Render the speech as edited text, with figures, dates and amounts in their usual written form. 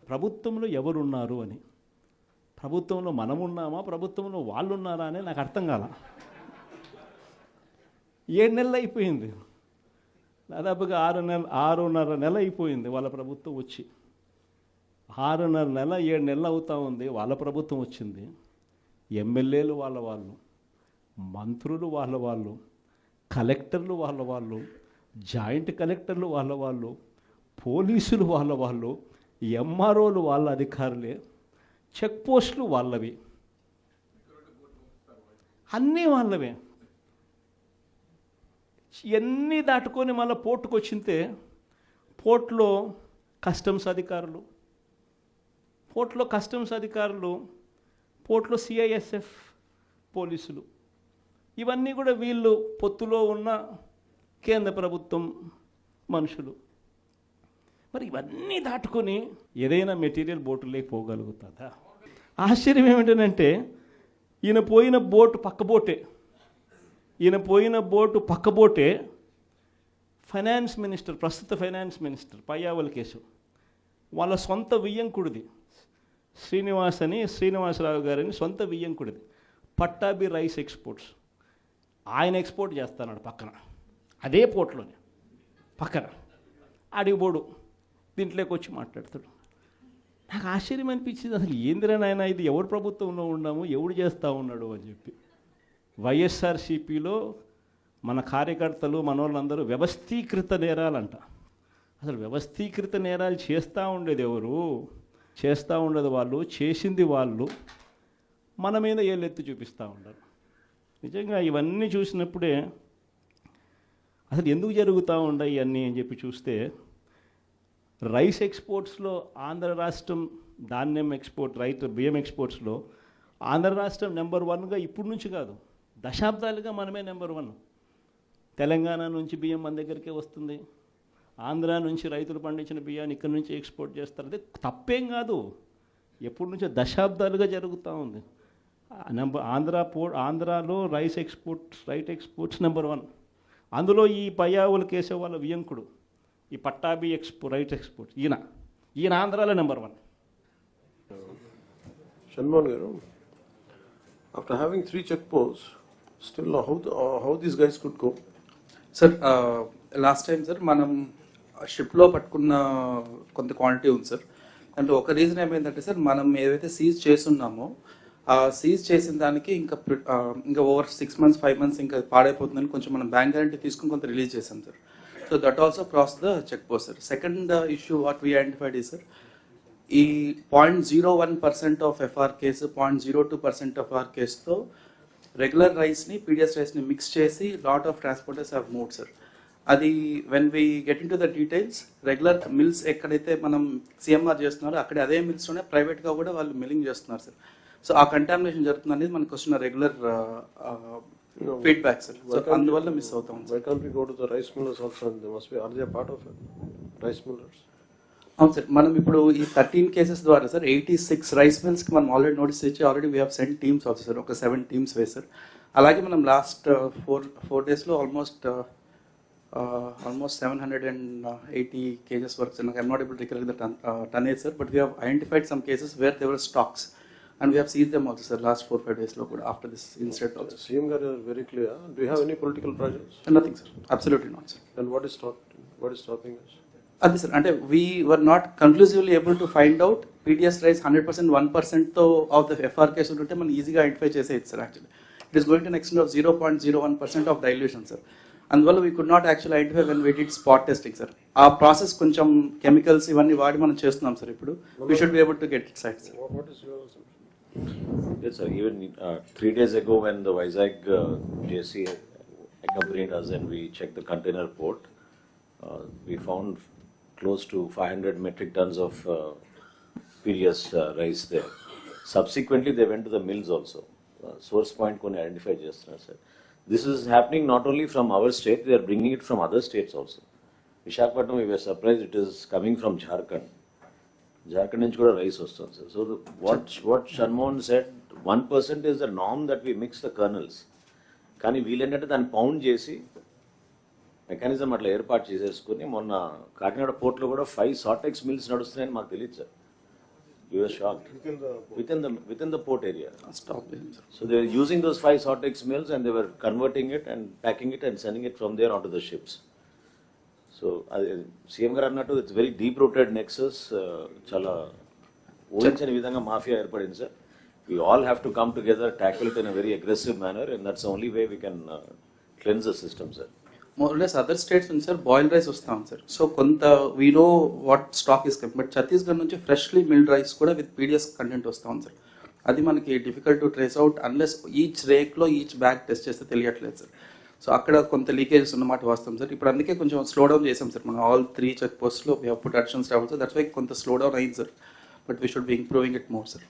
ప్రభుత్వంలో ఎవరున్నారు అని. ప్రభుత్వంలో మనం ఉన్నామా, ప్రభుత్వంలో వాళ్ళు ఉన్నారా అని నాకు అర్థం కాల. 7 నెలలు అయిపోయింది, దాదాపుగా 6.5 నెల అయిపోయింది వాళ్ళ ప్రభుత్వం వచ్చి. 6.5 నెల 7 నెలలు అవుతా ఉంది వాళ్ళ ప్రభుత్వం వచ్చింది. ఎమ్మెల్యేలు వాళ్ళు, మంత్రులు వాళ్ళు, కలెక్టర్లు వాళ్ళు, జాయింట్ కలెక్టర్లు వాళ్ళు, పోలీసులు వాళ్ళు, ఎంఆర్ఓలు వాళ్ళ అధికారులే, చెక్ పోస్టులు వాళ్ళవి, అన్నీ వాళ్ళవే. ఇవన్నీ దాటుకొని మళ్ళీ పోర్టుకు వచ్చింతే పోర్టులో కస్టమ్స్ అధికారులు, పోర్టులో సిఐఎస్ఎఫ్ పోలీసులు, ఇవన్నీ కూడా వీళ్ళు పొత్తులో ఉన్న కేంద్ర ప్రభుత్వం మనుషులు. మరి ఇవన్నీ దాటుకొని ఏదైనా మెటీరియల్ బోటులోకి పోగలుగుతుందా? ఆశ్చర్యం ఏమిటంటే ఈయన పోయిన బోటు పక్క బోటే ఫైనాన్స్ మినిస్టర్, ప్రస్తుత ఫైనాన్స్ మినిస్టర్ పయ్యావుల కేశవ్ వాళ్ళ సొంత వియ్యంకుడిది, శ్రీనివాసరావు గారని సొంత వియ్యంకుడిది, పట్టాభి రైస్ ఎక్స్పోర్ట్స్. ఆయన ఎక్స్పోర్ట్ చేస్తున్నాడు పక్కన, అదే పోర్ట్లోనే పక్కన. అడిగిపోడు దీంట్లోకి వచ్చి మాట్లాడతాడు. నాకు ఆశ్చర్యం అనిపించింది, అసలు ఏందిరా నాయన ఇది, ఎవరు ప్రభుత్వంలో ఉన్నాము, ఎవడు చేస్తూ ఉన్నాడు అని చెప్పి. వైఎస్ఆర్సీపీలో మన కార్యకర్తలు మనోళ్ళందరూ వ్యవస్థీకృత నేరాలంట. అసలు వ్యవస్థీకృత నేరాలు చేస్తూ ఉండేది ఎవరు? చేస్తూ ఉండేది వాళ్ళు, చేసింది వాళ్ళు, మన మీద ఏళ్ళెత్తి చూపిస్తూ ఉండరు. నిజంగా ఇవన్నీ చూసినప్పుడే అసలు ఎందుకు జరుగుతూ ఉన్నాయి ఇవన్నీ అని చెప్పి చూస్తే, రైస్ ఎక్స్పోర్ట్స్లో ఆంధ్ర రాష్ట్రం, ధాన్యం ఎక్స్పోర్ట్, బియ్యం ఎక్స్పోర్ట్స్లో ఆంధ్ర రాష్ట్రం నెంబర్ 1గా ఇప్పుడు నుంచి కాదు, దశాబ్దాలుగా మనమే నెంబర్ 1. తెలంగాణ నుంచి బియ్యం మన దగ్గరికే వస్తుంది, ఆంధ్ర నుంచి రైతులు పండించిన బియ్యాన్ని ఇక్కడి నుంచి ఎక్స్పోర్ట్ చేస్తారు. అదే తప్పేం కాదు, ఎప్పటి నుంచో దశాబ్దాలుగా జరుగుతూ ఉంది. ఆంధ్రాలో రైస్ ఎక్స్పోర్ట్స్ నెంబర్ 1. అందులో ఈ పయ్యావుల కేశవ్ వాళ్ళ వియంకుడు, ఈ పట్టాభి రైట్ ఎక్స్పోర్ట్స్, ఈయన ఆంధ్రాలో నెంబర్ 1. షణ్మోహన్ గారు, after having 3 check posts, still how these guys could go? Sir, last time sir మనం షిప్లో పట్టుకున్న కొంత క్వాంటిటీ ఉంది సార్. అంటే ఒక రీజన్ ఏమైందంటే సార్, మనం ఏదైతే సీజ్ చేస్తున్నామో ఆ సీజ్ చేసిన దానికి ఇంకా ఓవర్ 6 months 5 months ఇంకా పాడైపోతుందని కొంచెం మనం బ్యాంక్ గ్యారంటీ తీసుకుని కొంత రిలీజ్ చేసాం sir. So that also cross the check post sir. Second issue what we identified ఈ సార్, ఈ 0.01% of FR case, 0.02% of R కేసుతో రెగ్యులర్ రైస్ని, పీడిఎస్ రైస్ని మిక్స్ చేసి lot of transporters have moved sir. అది when we get in to the details, regular mills ఎక్కడైతే మనం CMR చేస్తున్నారో అక్కడ అదే మిల్స్లోనే ప్రైవేట్గా కూడా వాళ్ళు మిల్లింగ్ చేస్తున్నారు సార్. సో ఆ కంటామినేషన్ జరుగుతుంది అనేది మనకు వస్తున్న రెగ్యులర్ ఫీడ్బ్యాక్ సార్. సో అందువల్ల మిస్ అవుతాం. Why can't we go to the rice millers also? They must be, are they a part of it? Rice millers? అవును సార్, మనం ఇప్పుడు ఈ 13 కేసెస్ ద్వారా సార్ 86 రైస్ మిల్స్కి మనం ఆల్రెడీ నోటీస్ ఇచ్చి already we have send teams also sir, ఒక 7 teams వేసారు. అలాగే మనం లాస్ట్ 4 daysలో ఆల్మోస్ట్ 780 cases వరకు సార్. నాకు I'm not able to recollect the tonnage sir, but we have identified some cases where they were stocks and we have seized them also sir last 4-5 days lo kuda after this incident also. CM garu is very clear. Do you have any political pressures? Nothing sir, absolutely not sir. Then what is stopping us? Adi sir, ante we were not conclusively able to find out PDS rice 100% 1% tho of the FR case unte man easy ga identify cheseyచ్చు sir. Actually it is going to an extent of 0.01% of dilution sir. అందువల్ల we could not actually identify when we did spot testing sir. ఆ process కొంచెం chemicals ఇవన్నీ వాడి మనం చేస్తున్నాం sir. ఇప్పుడు we should be able to get it right sir. What is your Yes, sir. Even 3 days ago, when the Vizag JC accompanied us and we checked the container port, we found close to 500 metric tons of PDS rice there. Subsequently, they went to the mills also. Source point koni identify chestunaru sir. This is happening not only from our state; they are bringing it from other states also. Visakhapatnam, we were surprised it is coming from Jharkhand. Jharkhand నుంచి కూడా rice వస్తుంది sir. So what Shanmon said, 1% is the norm that we mix the kernels. కానీ వీళ్ళేంటంటే దాన్ని pound చేసి mechanism అట్లా ఏర్పాటు చేసేసుకుని మొన్న కాకినాడ పోర్ట్లో కూడా 5 సార్టెక్స్ మిల్స్ నడుస్తున్నాయని మాకు తెలియదు sir. We were shocked. Within the port area. Stop చేయండి sir. So they were using those 5 Sortex mills and they were converting it and packing it and sending it from there onto the ships. So CM గారు అన్నట్టు it's very deep rooted Nexus, చాలా ఊహించని విధంగా mafia ఏర్పడింది sir. We all have to come together, tackle it in a very aggressive manner, and that's the only way we can cleanse the system, sir. More less other states నుంచి sir boil rice వస్తాం sir. So కొంత we know what stock is come, but Chhattisgarh నుంచి freshly milled rice కూడా with PDS content వస్తాం sir. అది మనకి difficult to trace out unless each రేక్లో each bag test చేస్తే తెలియట్లేదు సార్. సో అక్కడ కొంత లీకేజెస్ ఉన్నమాట వాస్తాం సార్. ఇప్పుడు అందుకే కొంచెం స్లో డౌన్ చేసాం సార్ మనం ఆల్ 3 చెక్ పోస్ట్లో we have put additional staff. So that's why కొంత స్లో డౌన్ అయింది sir, but we should be improving it more sir.